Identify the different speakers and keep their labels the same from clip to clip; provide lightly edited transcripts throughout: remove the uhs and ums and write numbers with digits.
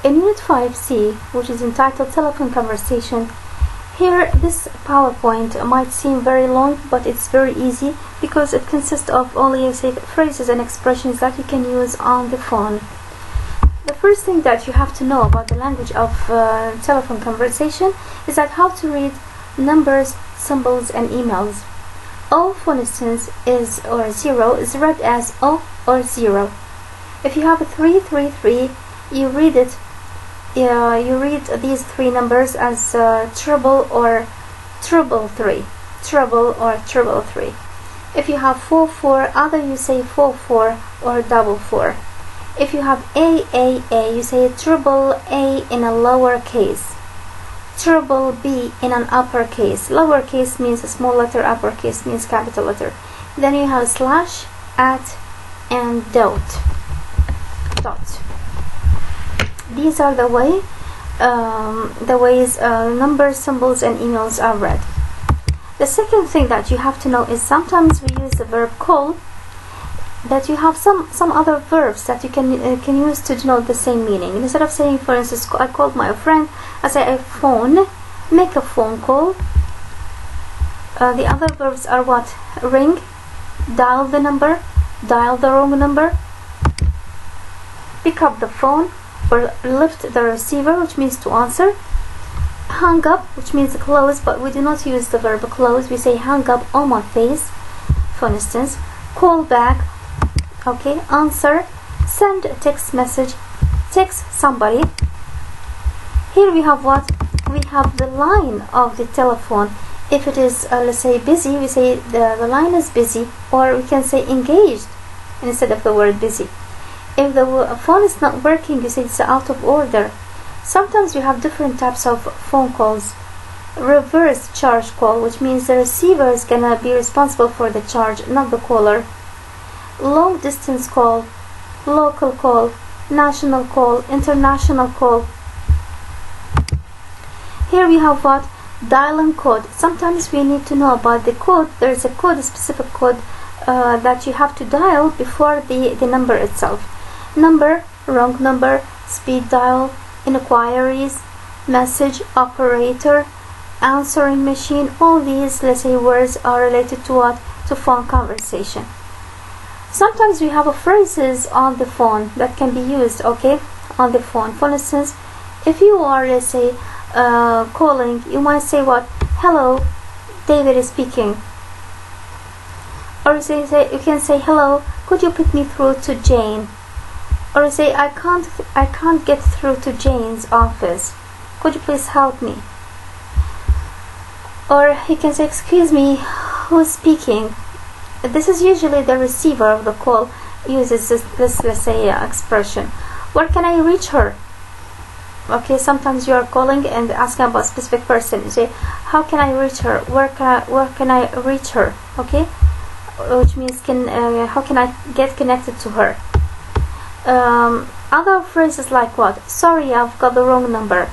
Speaker 1: In Unit 5C, which is entitled Telephone Conversation, here this PowerPoint might seem very long, but it's very easy because it consists of only phrases and expressions that you can use on the phone. The first thing that you have to know about the language of telephone conversation is that how to read numbers, symbols, and emails. O, for instance, is or 0 is read as O or 0. If you have a 333, you read it. You read these three numbers as treble or treble 3. Treble or treble 3. If you have 44, either you say 44 or double 4. If you have A, you say triple A in a lower case. Triple B in an uppercase. Lowercase means a small letter, uppercase means capital letter. Then you have slash, at, and dot. These are the ways numbers, symbols, and emails are read. The second thing that you have to know is sometimes we use the verb call, that you have some other verbs that you can use to denote the same meaning. Instead of saying, for instance, I called my friend, I say I phone, make a phone call. The other verbs are what? Ring, dial the number, dial the wrong number, pick up the phone, or lift the receiver, which means to answer. Hang up, which means close, but we do not use the verb close. We say hang up on my face, for instance. Call back, okay. Answer, send a text message, text somebody. Here we have what? We have the line of the telephone. If it is, let's say, busy, we say the line is busy, or we can say engaged instead of the word busy. If the phone is not working, you say it's out of order. Sometimes you have different types of phone calls. Reverse charge call, which means the receiver is gonna be responsible for the charge, not the caller. Long distance call, local call, national call, international call. Here we have what? Dial-in code. Sometimes we need to know about the code. There is a code, a specific code that you have to dial before the number itself. Number, wrong number, speed dial, inquiries, message, operator, answering machine. All these, let's say, words are related to what? To phone conversation. Sometimes we have phrases on the phone that can be used, okay, on the phone. For instance, if you are, let's say, calling, you might say what? Hello, David is speaking. Or you can say, hello, could you put me through to Jane? Or say, I can't get through to Jane's office. Could you please help me? Or you can say, excuse me, who's speaking? This is usually the receiver of the call uses this let's say, expression. Where can I reach her? Okay, sometimes you are calling and asking about a specific person. You say, how can I reach her? Where can I reach her? Okay, which means how can I get connected to her? Other phrases like what? Sorry, I've got the wrong number.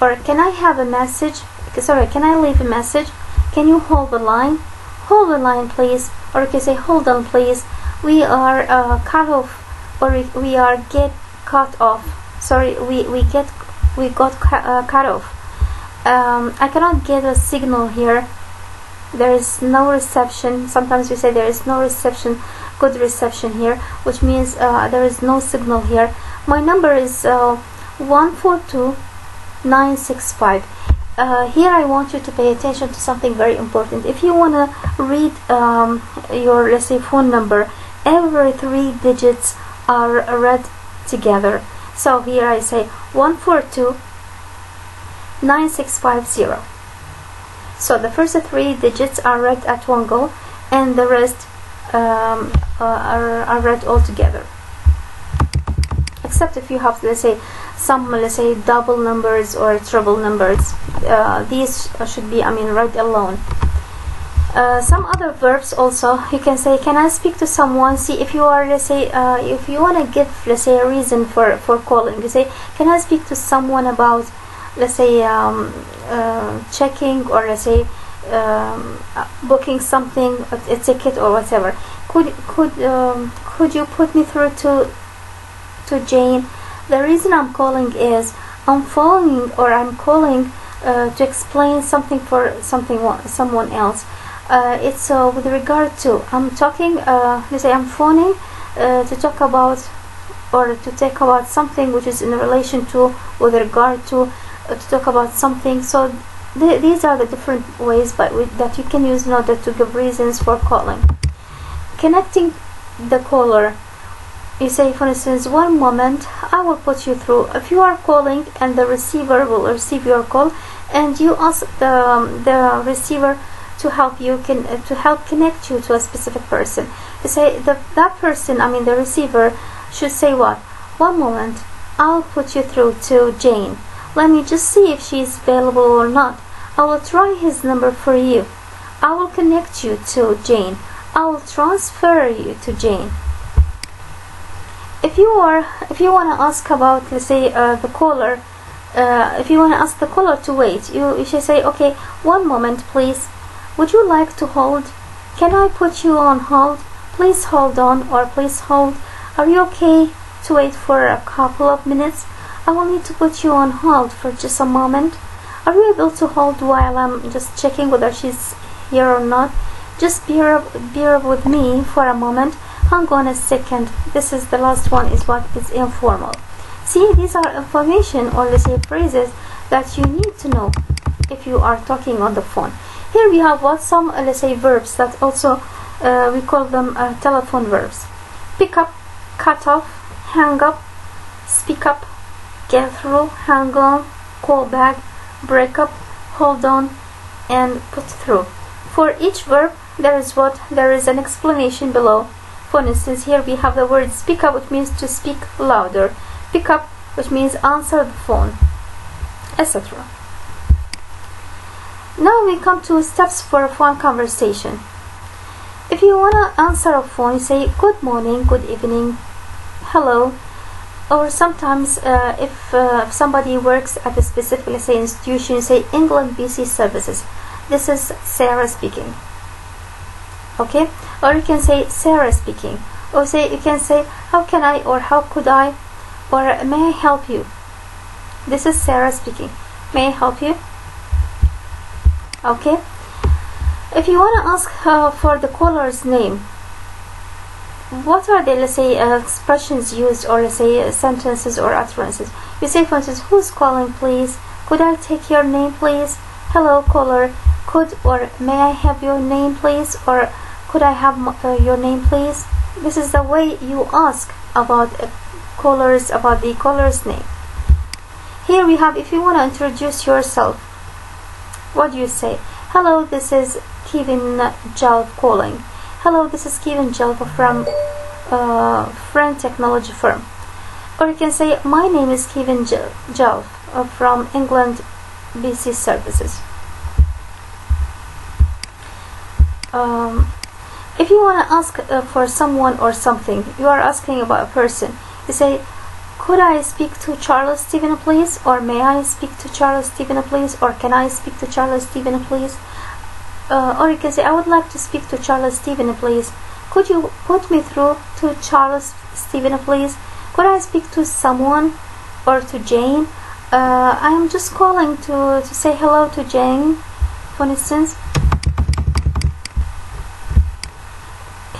Speaker 1: Or can I have a message? Sorry, can I leave a message? Can you hold the line? Hold the line, please. Or you can say, hold on, please. We are cut off, or we are get cut off. Sorry, we got cut off. I cannot get a signal here. There is no reception. Sometimes we say there is no reception, good reception here, which means there is no signal here. My number is 142965. Here I want you to pay attention to something very important. If you want to read your, let's say, phone number, every 3 digits are read together. So here I say 142965. So the first 3 digits are read at one go, and the rest are read all together. Except if you have, let's say, some, let's say, double numbers or triple numbers. These should be, read alone. Some other verbs also, you can say, can I speak to someone? See, if you are, let's say, if you want to give, let's say, a reason for calling, you say, can I speak to someone about, let's say, checking, or let's say, booking something, a ticket or whatever. Could you put me through to Jane? The reason I'm calling is I'm phoning or I'm calling to explain something for someone else. It's with regard to I'm talking. Let's say I'm phoning to talk about or to talk about something which is in relation to, with regard to talk about something. So these are the different ways that you can use in order to give reasons for calling. Connecting the caller. You say, for instance, one moment, I will put you through. If you are calling and the receiver will receive your call, and you ask the receiver to help you to help connect you to a specific person. You say that person, I mean the receiver, should say what? One moment, I'll put you through to Jane. Let me just see if she is available or not. I will try his number for you. I will connect you to Jane. I will transfer you to Jane. If you want to ask about, let's say, the caller, if you want to ask the caller to wait, you should say, okay, one moment please, would you like to hold? Can I put you on hold? Please hold on, or please hold. Are you okay to wait for a couple of minutes? I will need to put you on hold for just a moment. Are you able to hold while I'm just checking whether she's here or not? Just bear up with me for a moment. Hang on a second. This is the last one, is what is informal. See, these are information, or let's say phrases, that you need to know if you are talking on the phone. Here we have some let's say verbs that also we call them telephone verbs. Pick up, cut off, hang up, speak up, get through, hang on, call back, break up, hold on, and put through. For each verb there is an explanation below. For instance, here we have the word speak up, which means to speak louder. Pick up, which means answer the phone, etc. Now we come to steps for a phone conversation. If you want to answer a phone, you say good morning, good evening, hello. Or sometimes if somebody works at a specific, let's say, institution, you say England BC Services. This is Sarah speaking. Okay? Or you can say Sarah speaking. Or you can say how can I, or how could I, or may I help you? This is Sarah speaking. May I help you? Okay? If you want to ask for the caller's name, what are the, let's say, expressions used, or let's say sentences or utterances? You say, for instance, who's calling please? Could I take your name please? Hello caller. Could or may I have your name please? Or could I have your name please? This is the way you ask about the caller's name. Here we have, if you want to introduce yourself, what do you say? Hello, this is Kevin Jalp calling. Hello, this is Kevin Jalp from Friend Technology Firm. Or you can say, my name is Kevin Jalp from England BC Services. If you want to ask for someone or something, you are asking about a person, you say, could I speak to Charles Stephen please? Or may I speak to Charles Stephen please? Or can I speak to Charles Stephen please? Or you can say, I would like to speak to Charles Stephen please. Could you put me through to Charles Stephen please? Could I speak to someone, or to Jane? I am just calling to say hello to Jane, for instance.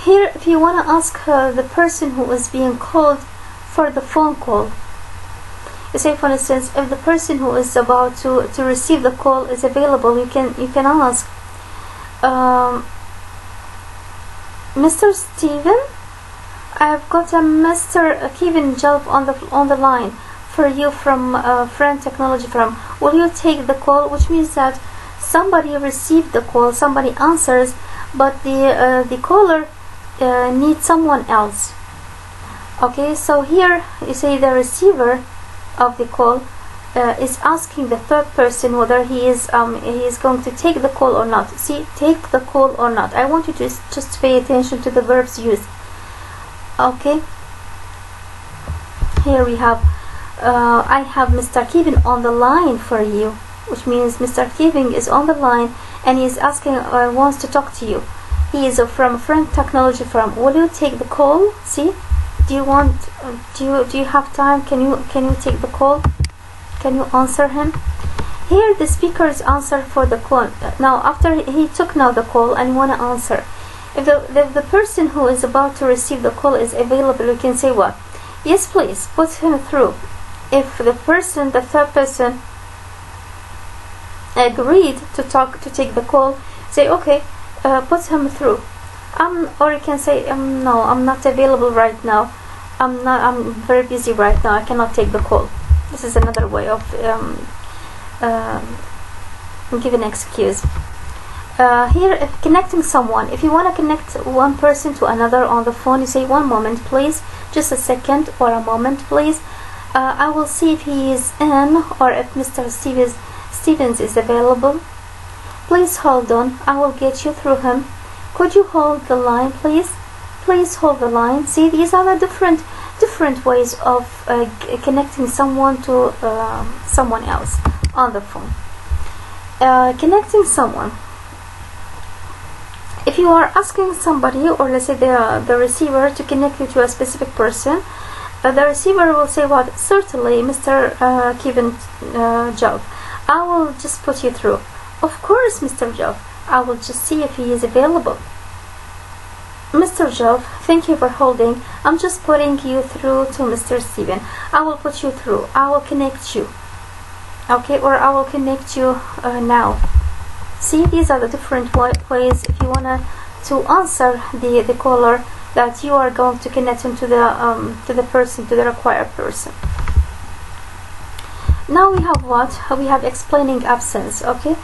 Speaker 1: Here, if you want to ask the person who is being called for the phone call, you say, for instance, if the person who is about to receive the call is available, you can ask, Mr. Stephen, I've got a Mr. Kevin Jalp on the line for you from Friend Technology Firm. Will you take the call? Which means that somebody received the call, somebody answers, but the caller needs someone else. Okay, so here you say the receiver of the call is asking the third person whether he is going to take the call or not. See, take the call or not. I want you to just pay attention to the verbs used. Okay, here we have I have Mr. Kevin on the line for you, which means Mr. Kevin is on the line and he is asking or wants to talk to you. He is from Friend Technology Firm. Will you take the call? See, do you want, do you have time? Can you take the call? Can you answer him? Here the speaker's answer for the call. Now after he took now the call and want to answer, if the person who is about to receive the call is available, you can say what? Yes, please put him through. If the third person agreed to take the call, say okay, put him through. Or you can say no, I'm not available right now. I'm very busy right now. I cannot take the call. This is another way of giving an excuse. Here, if connecting someone, if you want to connect one person to another on the phone, you say, one moment please, just a second, or a moment please. I will see if he is in, or if Mr. Stevens is available. Please hold on, I will get you through him. Could you hold the line, please? Please hold the line. See, these are the different ways of connecting someone to someone else on the phone. Connecting someone. If you are asking somebody, or let's say the receiver, to connect you to a specific person, the receiver will say what? Certainly, Mr. Kevin Job, I will just put you through. Of course, Mr. Job, I will just see if he is available. Mr. Job, thank you for holding. I'm just putting you through to Mr. Steven. I will put you through. I will connect you. Okay, or I will connect you now. See, these are the different ways if you wanna to answer the caller, that you are going to connect him to the person, to the required person. Now we have what? We have explaining absence. Okay,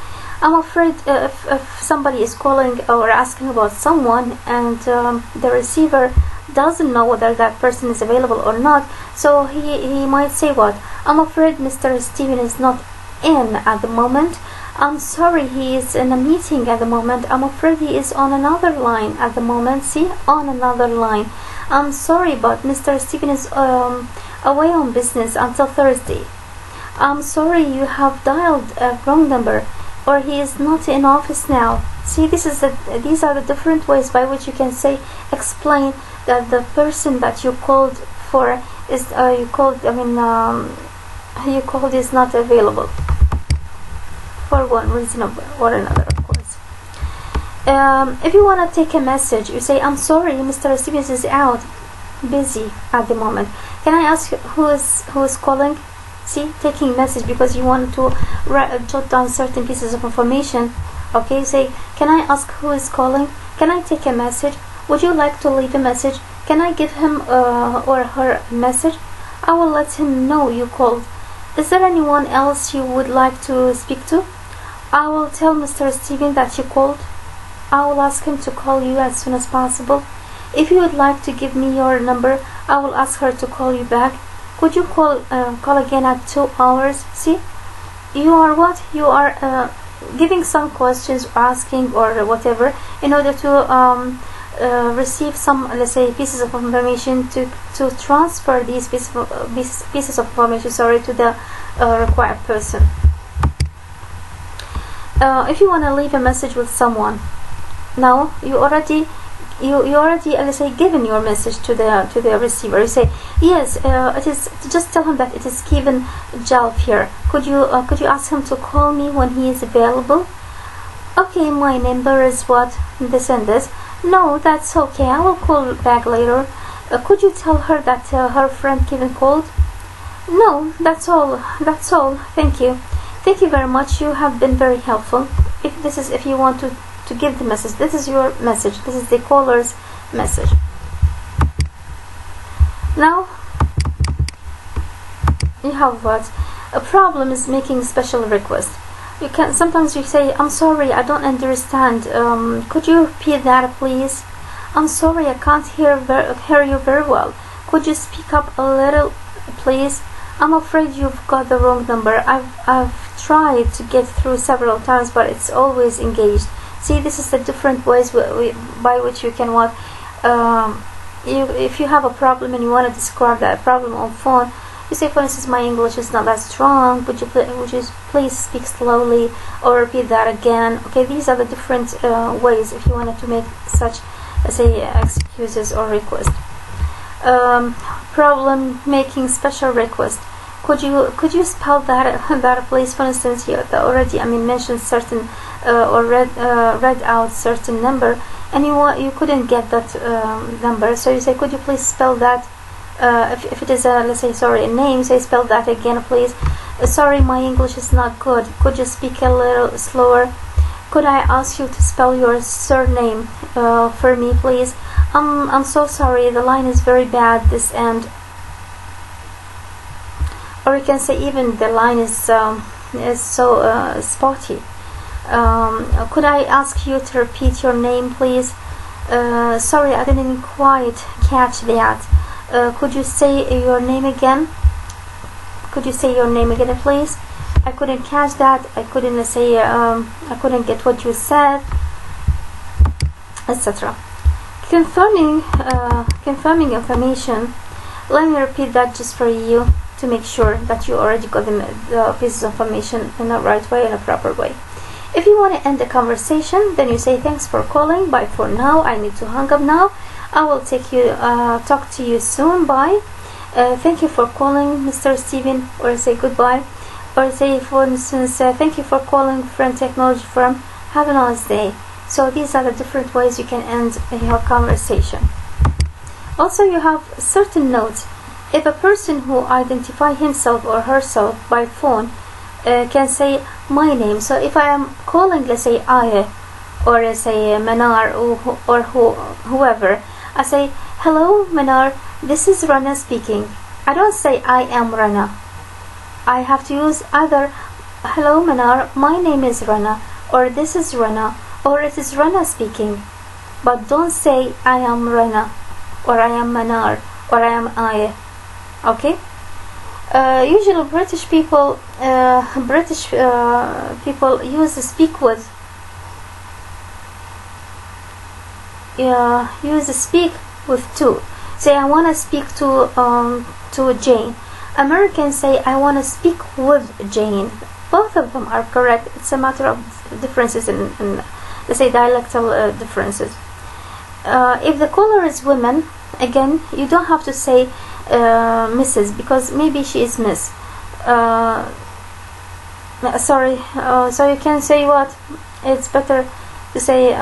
Speaker 1: I'm afraid if somebody is calling or asking about someone, and the receiver doesn't know whether that person is available or not, so he might say what? I'm afraid Mr. Steven is not in at the moment. I'm sorry, he is in a meeting at the moment. I'm afraid he is on another line at the moment. See, on another line. I'm sorry, but Mr. Steven is away on business until Thursday. I'm sorry, you have dialed a wrong number, or he is not in office now. See, these are the different ways by which you can explain that the person that you called for is you called is not available for one reason or another, of course. If you want to take a message, you say, I'm sorry, Mr. Stevens is out, busy at the moment. Can I ask who is calling? See, taking message because you want to jot down certain pieces of information. Okay, say, can I ask who is calling? Can I take a message? Would you like to leave a message? Can I give him or her a message? I will let him know you called. Is there anyone else you would like to speak to? I will tell Mr. Steven that you called. I will ask him to call you as soon as possible. If you would like to give me your number, I will ask her to call you back. Could you call again at 2 hours? See, you are what? You are giving some questions, asking or whatever, in order to receive some, let's say, pieces of information, to transfer these pieces of information, to the required person. If you want to leave a message with someone, now you already let's say given your message to the receiver. You say, yes, it is. Just tell him that it is Kevin Jalf here. Could you ask him to call me when he is available? Okay, my number is what, this and this. No, that's okay, I will call back later. Could you tell her that her friend Kevin called? No, that's all. Thank you very much. You have been very helpful. If you want to give the message, this is your message. This is the caller's message. Now you have what? A problem is making special request. You can sometimes you say, I'm sorry, I don't understand. Could you repeat that, please? I'm sorry, I can't hear you very well. Could you speak up a little, please? I'm afraid you've got the wrong number. I've tried to get through several times, but it's always engaged. See, this is the different ways by which you can what. If you have a problem and you want to describe that problem on phone, you say, for instance, my English is not that strong. Would you please speak slowly, or repeat that again? Okay, these are the different ways if you wanted to make such, let's say, excuses or requests. um, problem making special request. Could you spell that please? For instance, you already mentioned certain or read out certain number, and you couldn't get that number, so you say, could you please spell that? If it is let's say, sorry, a name, say, spell that again please. Sorry, my English is not good, could you speak a little slower? Could I ask you to spell your surname for me please? I'm so sorry, the line is very bad this end. Or you can say, even the line is so spotty. Could I ask you to repeat your name please? Sorry, I didn't quite catch that. Could you say your name again? Could you say your name again please? I couldn't catch that. I couldn't say I couldn't get what you said, etc. Confirming information. Let me repeat that just for you, to make sure that you already got the pieces of information in the right way, in a proper way. If you want to end the conversation, then you say, thanks for calling, bye for now, I need to hang up now, I will talk to you soon, bye. Thank you for calling, Mr. Steven, or say goodbye, or say, for instance, thank you for calling Friend Technology Firm, have a nice day. So these are the different ways you can end your conversation. Also, you have certain notes. If a person who identifies himself or herself by phone can say my name, so if I am calling, let's say Aya, or let's say Manar, or whoever, I say, hello Manar, this is Rana speaking. I don't say I am Rana. I have to use either hello Manar, my name is Rana, or this is Rana, or it is Rana speaking. But don't say I am Rana, or I am Manar, or I am Aya. Okay. Usually British people use speak with two. Say, I want to speak to Jane. Americans say, I want to speak with Jane. Both of them are correct. It's a matter of differences in let's say, dialectal differences. If the caller is woman, again, you don't have to say Mrs., because maybe she is Miss. Sorry. So you can say what? It's better to say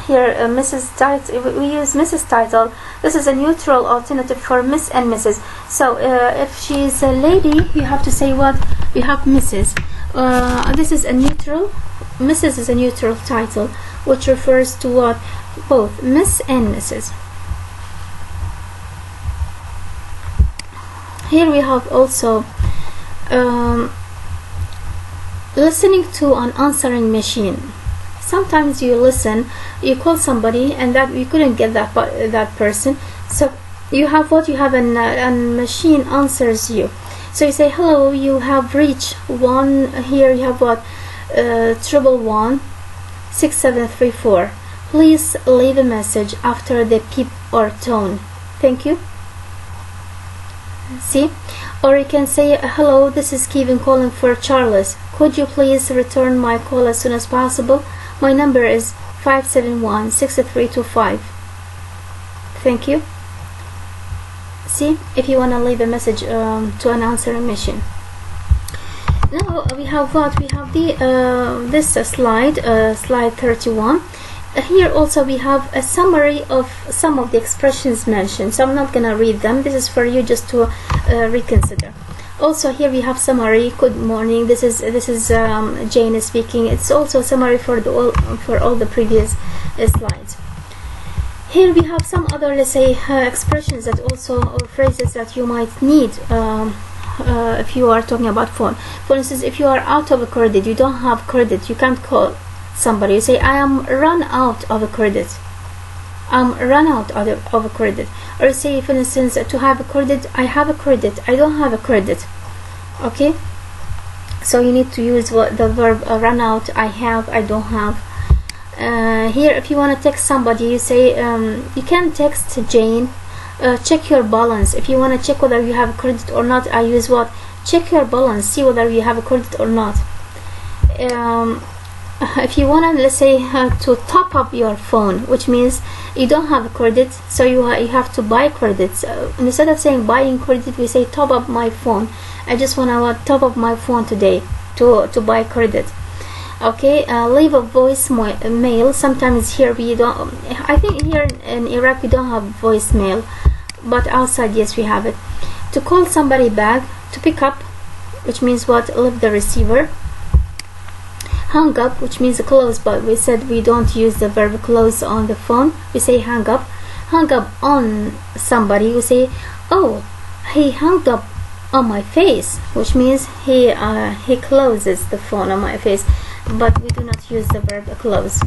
Speaker 1: here Mrs. title. We use Mrs. title. This is a neutral alternative for Miss and Mrs. So if she is a lady, you have to say what? You have Mrs. This is a neutral. Mrs. is a neutral title, which refers to what? Both Miss and Mrs. Here we have also listening to an answering machine. Sometimes you listen, you call somebody, and that you couldn't get that person. So you have what? You have a machine answers you. So you say, hello, you have reached one. Here you have what? 111 6734. Please leave a message after the beep or tone. Thank you. See? Or you can say, hello, this is Kevin calling for Charles. Could you please return my call as soon as possible? My number is 571-6325. Thank you. See? If you want to leave a message to an answering machine. Now we have what? We have this slide, slide 31. Here also we have a summary of some of the expressions mentioned, so I'm not gonna read them. This is for you just to reconsider. Also here we have summary. Good morning. This is Jane speaking. It's also a summary for all the previous slides. Here we have some other, let's say, expressions that also, or phrases that you might need if you are talking about phone. For instance, if you are out of a credit, you don't have credit, you can't call somebody. You say, I am run out of a credit. I'm run out of a credit. Or you say, for instance, to have a credit, I have a credit, I don't have a credit. Okay, so you need to use the verb run out, I have, I don't have. Here if you want to text somebody, you say, you can text Jane, check your balance. If you want to check whether you have a credit or not, I use what? Check your balance, see whether you have a credit or not. if you want to, let's say, to top up your phone, which means you don't have credit, so you have to buy credit. So instead of saying buying credit, we say top up my phone. I just want to top up my phone today to buy credit. Okay, leave a voice mail. Sometimes here we don't, I think here in Iraq we don't have voicemail, but outside, yes, we have it. To call somebody back, to pick up, which means what? Leave the receiver. Hang up, which means close, but we said we don't use the verb close on the phone. We say hang up. Hang up on somebody, we say, oh, he hung up on my face, which means he closes the phone on my face, but we do not use the verb close.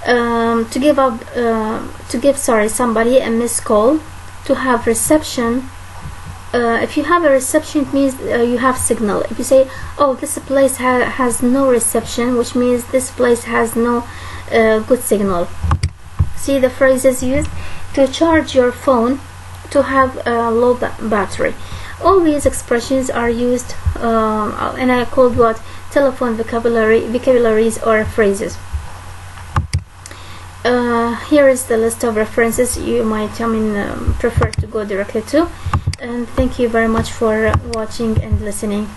Speaker 1: To give somebody a missed call. To have reception. If you have a reception, it means you have signal. If you say, oh, this place has no reception, which means this place has no good signal. See the phrases used? To charge your phone, to have a low battery. All these expressions are used and I called what? Telephone vocabularies or phrases. Here is the list of references you might prefer to go directly to. And thank you very much for watching and listening.